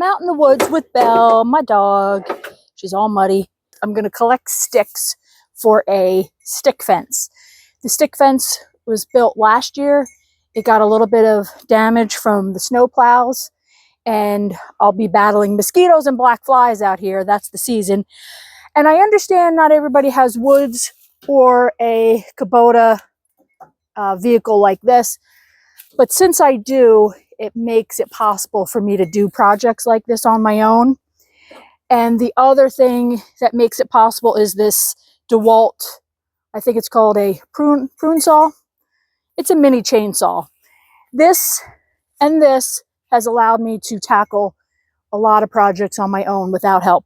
out in the woods with Belle, my dog. She's all muddy. I'm going to collect sticks for a stick fence. The stick fence was built last year. It got a little bit of damage from the snow plows, and I'll be battling mosquitoes and black flies out here. That's the season. And I understand not everybody has woods or a Kubota vehicle like this, but since I do, it makes it possible for me to do projects like this on my own. And the other thing that makes it possible is this DeWalt, I think it's called a prune saw. It's a mini chainsaw. This and this has allowed me to tackle a lot of projects on my own without help.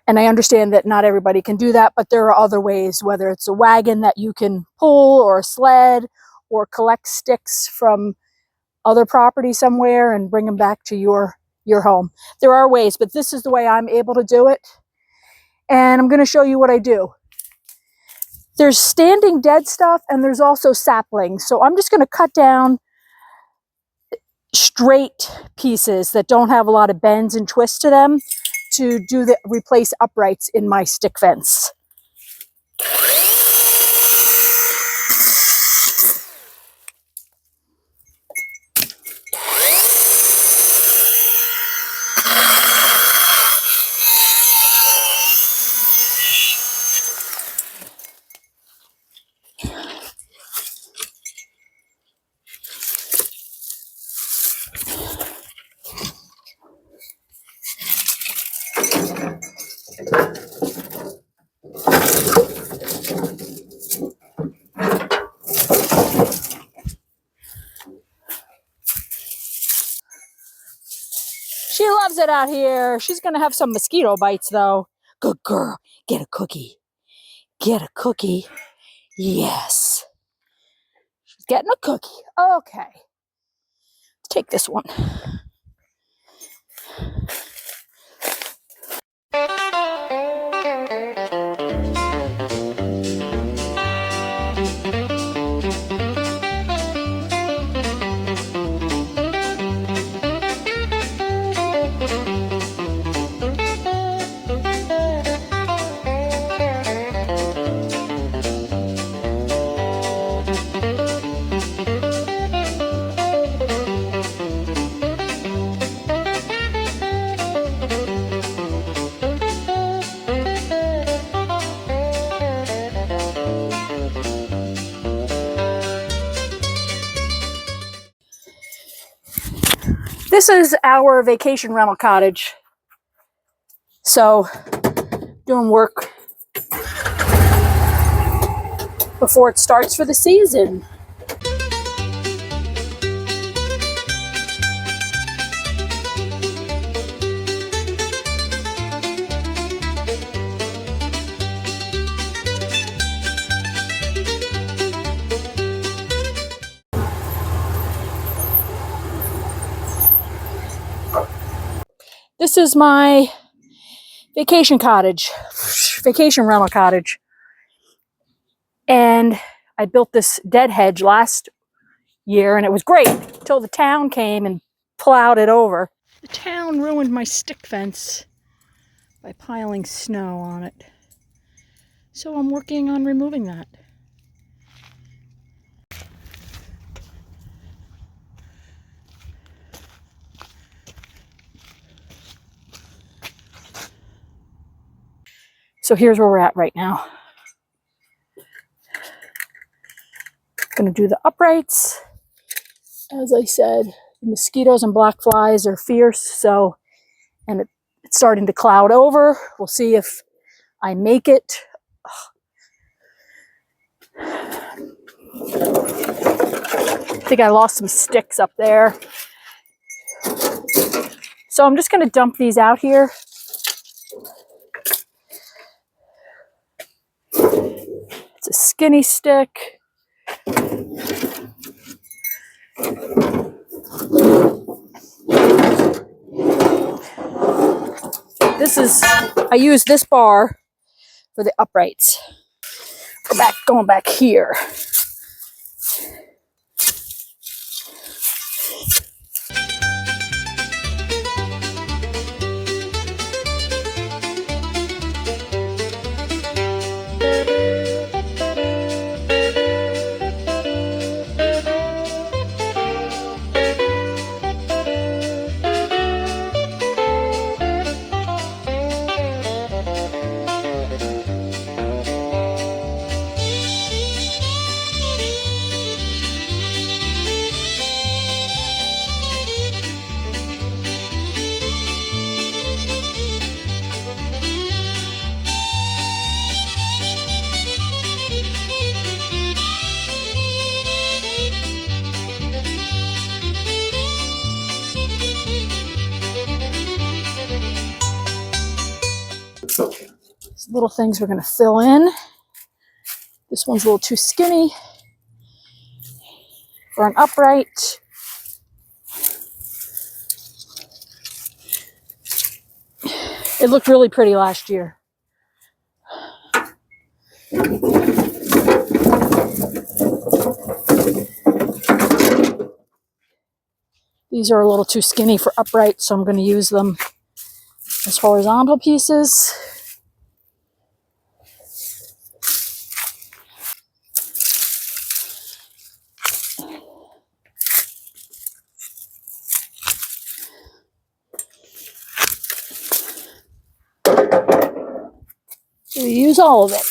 And I understand that not everybody can do that, but there are other ways, whether it's a wagon that you can pull or a sled or collect sticks from other property somewhere and bring them back to your home. There are ways, but this is the way I'm able to do it. And I'm going to show you what I do. There's standing dead stuff and there's also saplings. So I'm just going to cut down straight pieces that don't have a lot of bends and twists to them to replace uprights in my stick fence. She loves it out here. She's going to have some mosquito bites, though. Good girl. Get a cookie. Get a cookie. Yes. She's getting a cookie. Okay. Let's take this one. This is our vacation rental cottage. So, doing work before it starts for the season. This is my vacation cottage, vacation rental cottage. And I built this dead hedge last year and it was great until the town came and plowed it over. The town ruined my stick fence by piling snow on it. So I'm working on removing that. So here's where we're at right now. Going to do the uprights. As I said, the mosquitoes and black flies are fierce, so, and it's starting to cloud over. We'll see if I make it. I think I lost some sticks up there. So I'm just going to dump these out here. It's a skinny stick. I use this bar for the uprights. Going back here. These little things we're going to fill in. This one's a little too skinny for an upright. It looked really pretty last year. These are a little too skinny for upright, so I'm going to use them as horizontal pieces. So we use all of it.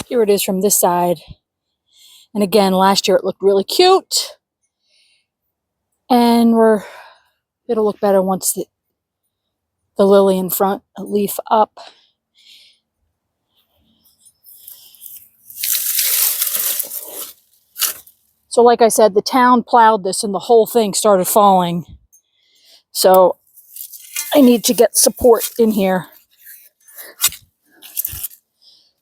Here it is from this side. And again, last year it looked really cute. And it'll look better once the lily in front, a leaf up. So like I said, the town plowed this and the whole thing started falling. So I need to get support in here.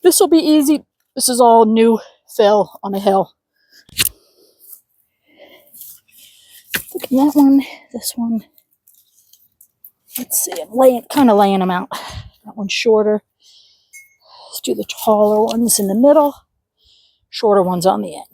This will be easy. This is all new fill on a hill. Look at that one, this one. Let's see, I'm kind of laying them out. That one's shorter. Let's do the taller ones in the middle, shorter ones on the end.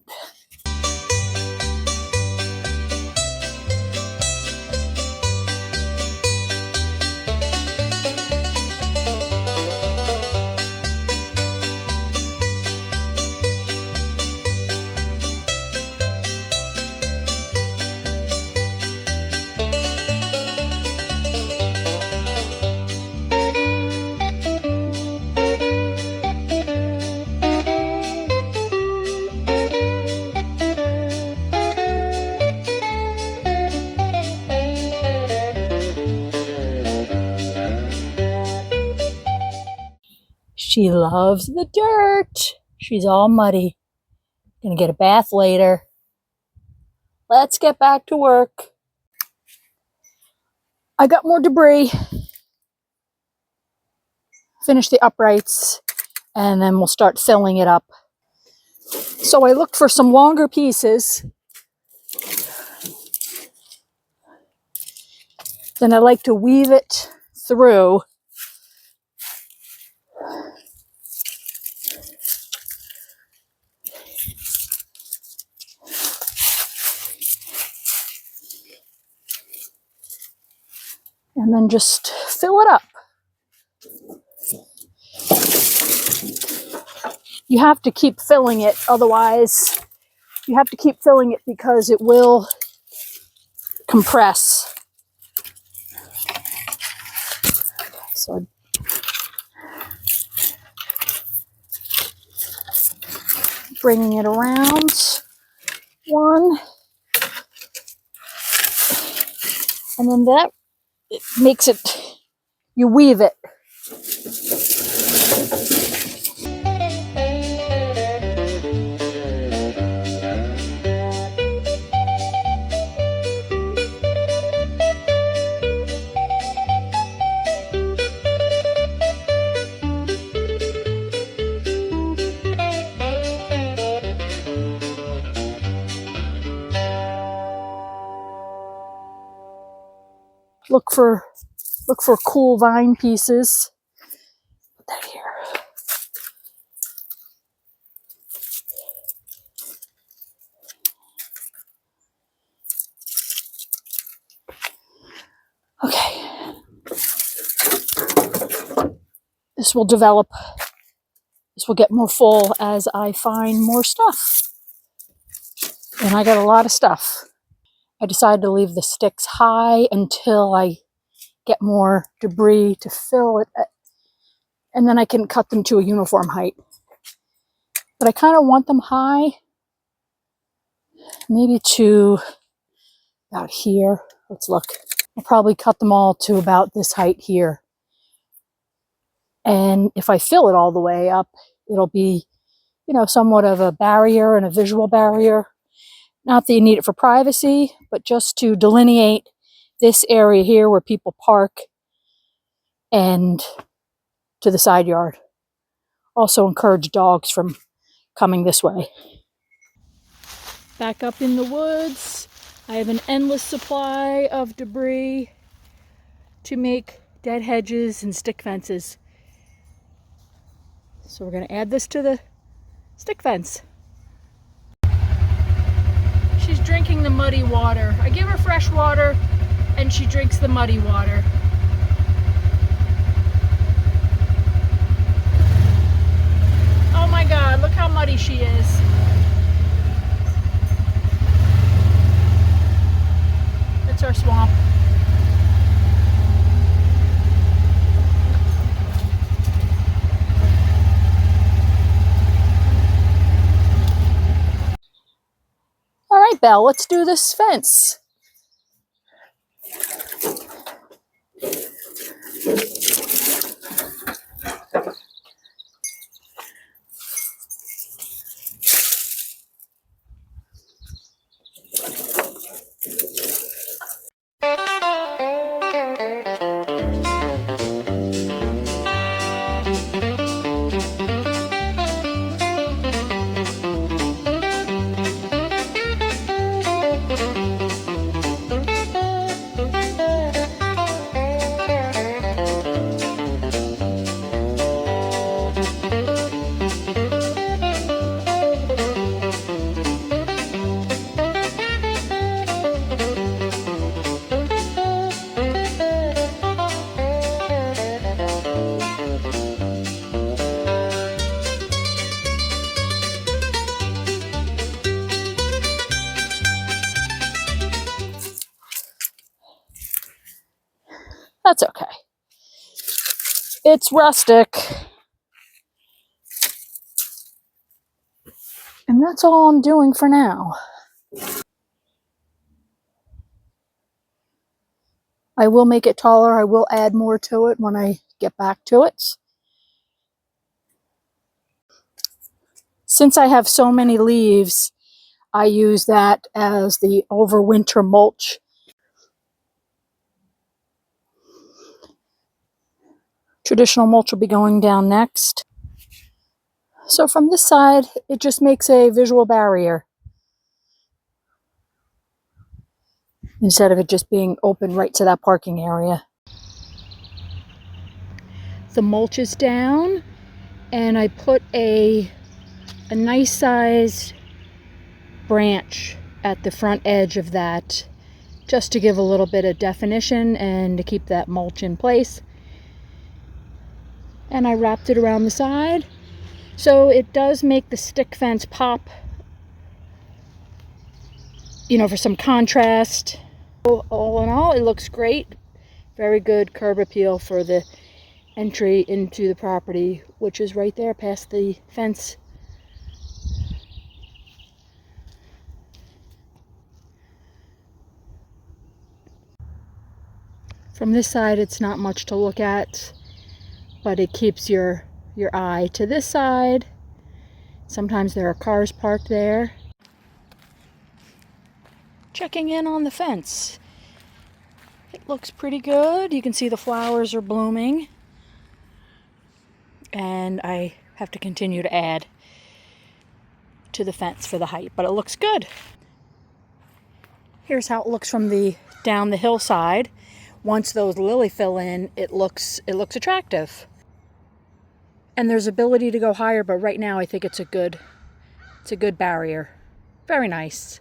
She loves the dirt. She's all muddy. Gonna get a bath later. Let's get back to work. I got more debris. Finish the uprights, and then we'll start filling it up. So I looked for some longer pieces. Then I like to weave it through. And then just fill it up. You have to keep filling it, otherwise you have to keep filling it because it will compress. So bringing it around one, and then that it makes it, you weave it. Look for cool vine pieces. Put that here. Okay. This will develop. This will get more full as I find more stuff. And I got a lot of stuff. I decided to leave the sticks high until I get more debris to fill it, and then I can cut them to a uniform height. But I kind of want them high, maybe to about here. Let's look. I'll probably cut them all to about this height here. And if I fill it all the way up, It'll be, you know, somewhat of a barrier and a visual barrier. Not that you need it for privacy, but just to delineate this area here where people park and to the side yard. Also encourage dogs from coming this way. Back up in the woods, I have an endless supply of debris to make dead hedges and stick fences. So we're going to add this to the stick fence. She's drinking the muddy water. I give her fresh water and she drinks the muddy water. Oh my God, look how muddy she is. It's our swamp. All right, Belle, let's do this fence. That's okay. It's rustic. And that's all I'm doing for now. I will make it taller. I will add more to it when I get back to it. Since I have so many leaves, I use that as the overwinter mulch. Traditional mulch will be going down next. So from this side, it just makes a visual barrier instead of it just being open right to that parking area. The mulch is down and I put a nice sized branch at the front edge of that just to give a little bit of definition and to keep that mulch in place. And I wrapped it around the side. So it does make the stick fence pop, you know, for some contrast. All in all, it looks great. Very good curb appeal for the entry into the property, which is right there past the fence. From this side, it's not much to look at, but it keeps your eye to this side. Sometimes there are cars parked there. Checking in on the fence. It looks pretty good. You can see the flowers are blooming. And I have to continue to add to the fence for the height, but it looks good. Here's how it looks from the down the hillside. Once those lily fill in, it looks attractive. And there's ability to go higher, but right now I think it's a good barrier. Very nice.